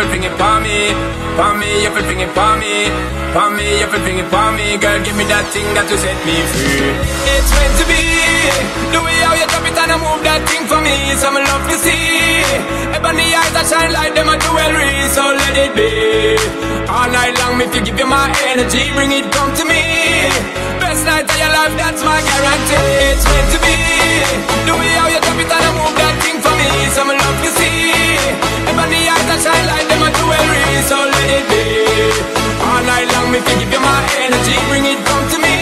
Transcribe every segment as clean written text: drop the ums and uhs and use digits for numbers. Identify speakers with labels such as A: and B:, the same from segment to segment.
A: everything it for me, everything it for me, everything it for me. Girl, give me that thing that you set me free. It's meant to be. The way how you drop it and I move that thing for me, some love to see. Ebony eyes that shine like them a jewelry, so let it be. All night long, if you give you my energy, bring it come to me. Best night of your life, that's my guarantee. It's meant to be. The way how you drop it and I move that thing for me, some love to see. Ebony eyes that shine like them a jewelry, so let it be. All night long, if you give you my energy, bring it come to me.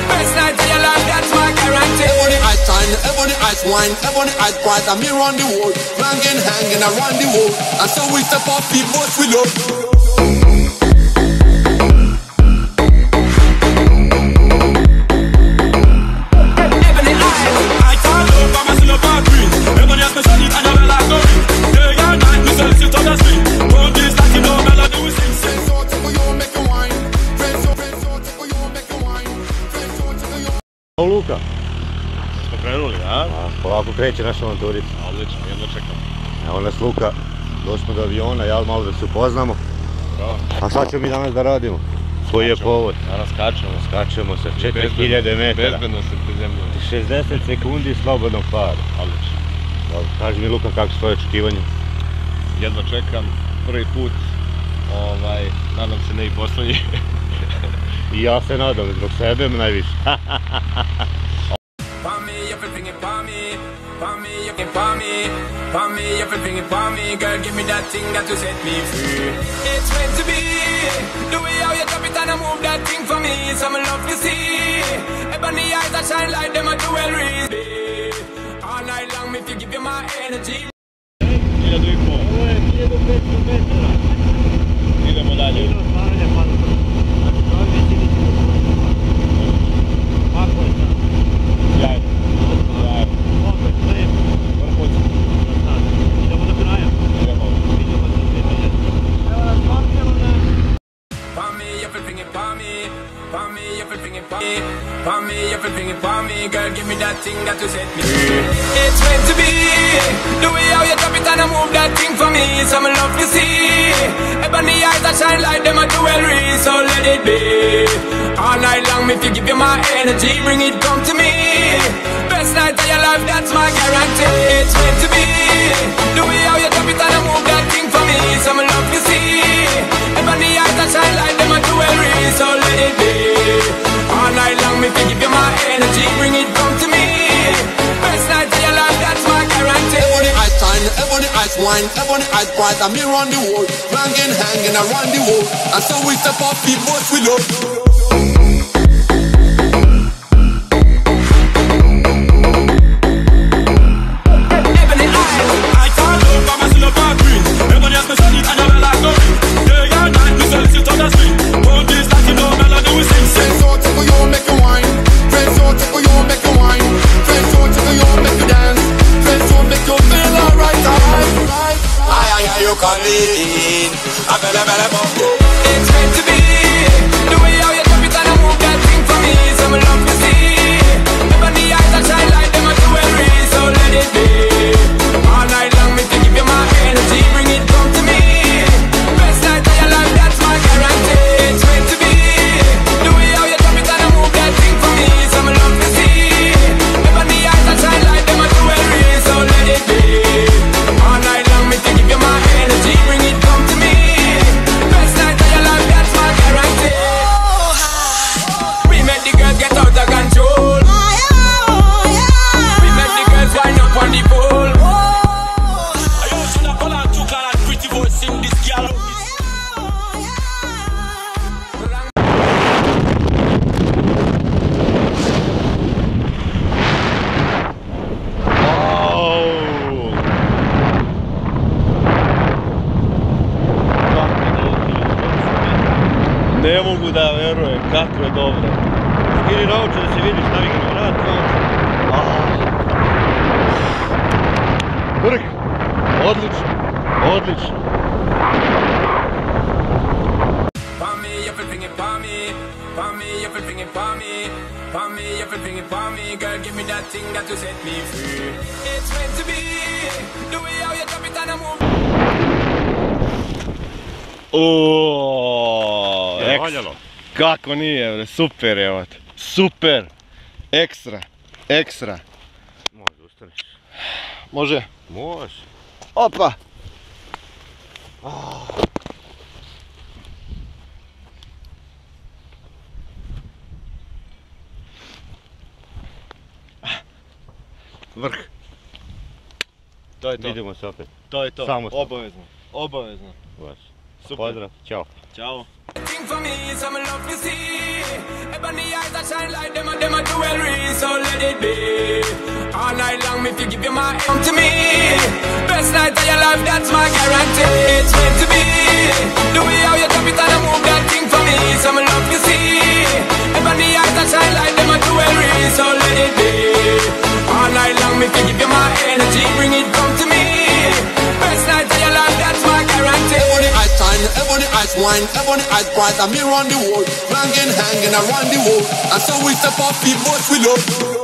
A: Best night of your life, that's my guarantee.
B: Ebony eyes shine, ebony eyes wine, ebony eyes bright, and me run the world, hanging around the world, and so we step up, people we love.
C: Luka,
D: smo krenuli, a?
C: Polako kreće naša avanturica.
D: Odlično, jedno čekam.
C: Evo nas Luka, došli smo do aviona, jel, malo da se upoznamo. A šta ćemo mi danas da radimo? Koji je povod?
D: Danas skačemo.
C: Skačemo sa 4000 metara.
D: Bezbedno se prizemljamo.
C: 60 sekundi slobodnog pada.
D: Odlično.
C: Kaži mi Luka, kako su tvoje očekivanje?
D: Jedva čekam, prvi put, nadam se ne i poslednji.
C: I ja se nadam, zbog sebe najviše.
A: Everything for me, girl, give me that thing that you set me free. It's meant to be. The way how you drop it and I move that thing for me, some love to see. Ebony eyes that shine like them a jewelry. All night long, if you give you my energy.
D: 1500. Ovo je 1500 metara. Idemo dalje. Kako je to? Jajno. Opet, lepo. Vrhuc. Idemo do kraja. Idemo do 2000. Evo nas papljamo na...
A: For me, everything it for me. For me, everything it for me. For me, everything it for me. Girl, give me that thing that you set me free. It's meant to be. The way how you drop it and I move that thing for me, some love to see. Ebony eyes that shine like them a jewelry, so let it be. All night long, if you give you my energy, bring it come to me. Best night of your life, that's my guarantee. It's meant to be. The way how you drop it and I move that thing for me, some love to see. Ebony eyes that shine like them a jewelry, so let it be. All night long, if you give you my energy, bring it come to me. Best night of your life, that's my guarantee.
B: Ebony eyes shine, ebony eyes wine, ebony eyes bright, and me run the world, hanging around the world, and so we step up, people we love.
A: It's meant to be. The way how you drop it and I move that thing for me, some love to see. Ebony eyes that shine like them a jewelry, so let it be. All night long, if you give you my energy, bring it come to me. Best night of your life, that's my guarantee. It's meant to be. The way how you drop it and I move that thing for me, some love to see. Ebony eyes that shine like them a jewelry, so let it be. All night long, if you give you my energy, bring it come to me. Best night of your life, that's my guarantee. We make the girls get out of control. We make the girls wind up on the pole.
E: I also not call out 2 color pretty voice in this girl.
D: Ne mogu da verujem, kako je dobro.
C: Skini nauče da se vidiš, navikamo rad, nauče. Vrh, odlično, odlično.
A: For me, everything it for me. For me, everything it for me. For me, everything it for me. Girl, give me that thing that you set me free. It's meant to be. The way how you drop it and I move.
D: Uuuu,
C: Je valjalo?
D: kako nije bre, super evo te, super, ekstra, ekstra.
C: Može, ustaneš.
D: Može?
C: Može.
D: Opa!
C: Vrh.
D: To je to.
C: Vidimo se opet.
D: To je to.
C: Samo to.
D: Obavezno. Obavezno.
C: Baš.
D: Super.
C: Pozdrav, čao.
D: Ćao.
A: Thing for me, some love to see. Ebony eyes that shine like them a jewelry, so let it be. All night long, me fi give you my come to me. Best night of your life, that's my guarantee. It's meant to be. The way how you drop it and move that thing for me, some love to see. Ebony eyes that shine like them a jewelry, so let it be. All night long, me fi give you my energy, bring it come to me. Best night of your life, that's my guarantee.
B: Ebony eyes shine, ebony eyes wine, ebony eyes bright, and me run the world, banging, hanging around the world, and so we step up, people we love.